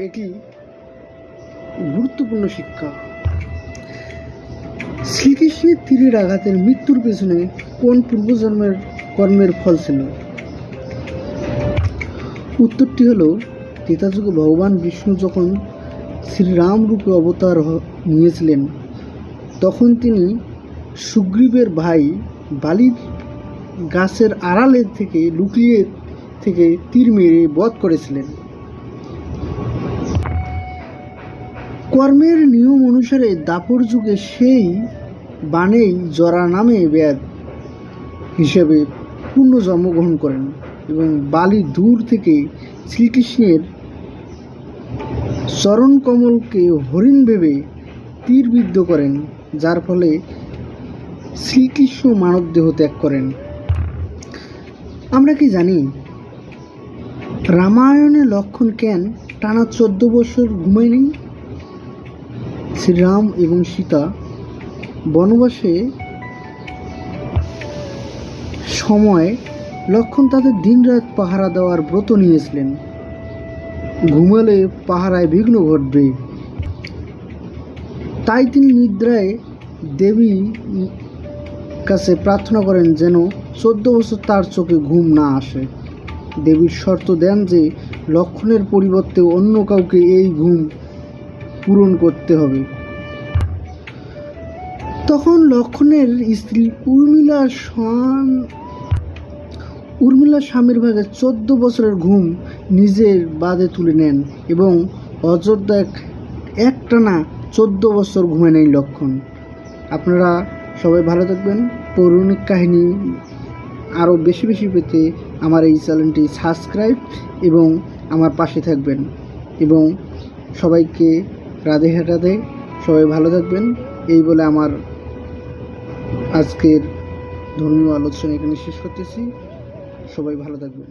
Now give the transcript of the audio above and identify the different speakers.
Speaker 1: এটি গুরুত্বপূর্ণ শিক্ষা। শ্রীকৃষ্ণের তীরের আঘাতের মৃত্যুর পেছনে কোন পূর্বজন্মের কর্মের ফল ছিল? উত্তরটি হলো, ত্রেতাযুগে ভগবান বিষ্ণু যখন শ্রীরাম রূপে অবতার নিয়েছিলেন, তখন তিনি সুগ্রীবের ভাই বালির গাছের আড়ালে থেকে লুকিয়ে থেকে তীর মেরে বধ করেছিলেন। কর্মের নিয়ম অনুসারে দাপর যুগে সেই বাণেই জরা নামে বেদ হিসেবে পূর্ণ জন্মগ্রহণ করেন এবং বালি দূর থেকে শ্রীকৃষ্ণের চরণকমলকে হরিণ ভেবে তীরবিদ্ধ করেন, যার ফলে শ্রীকৃষ্ণ মানবদেহ ত্যাগ করেন। আমরা কি জানি রামায়ণে লক্ষ্মণ কেন টানা 14 বছর ঘুমায়নি? শ্রীরাম এবং সীতা বনবাসে সময় লক্ষ্মণ তাদের দিনরাত পাহারা দেওয়ার ব্রত নিয়েছিলেন। ঘুমালে পাহারায় বিঘ্ন ঘটবে, তাই তিনি নিদ্রায় দেবী কাছে প্রার্থনা করেন যেন 14 বছর তার চোখে ঘুম না আসে। দেবীর শর্ত দেন যে লক্ষ্মণের পরিবর্তে অন্য কাউকে এই ঘুম পূরণ করতে হবে। তখন লক্ষ্মণের স্ত্রী উর্মিলা স্বামীর ভাগে 14 বছরের ঘুম নিজের বাদে তুলে নেন এবং অযোধ্যায় একটানা 14 বছর ঘুমে নেন লক্ষ্মণ। আপনারা সবাই ভালো থাকবেন। পৌরাণিক কাহিনী আরও বেশি বেশি পেতে আমার এই চ্যানেলটি সাবস্ক্রাইব এবং আমার পাশে থাকবেন। এবং সবাইকে রাধে রাধে, সবাই ভালো থাকবেন। এই বলে আমার আজকের ধর্মীয় আলোচনা এখানে শেষ করতেছি। সবাই ভালো থাকবেন।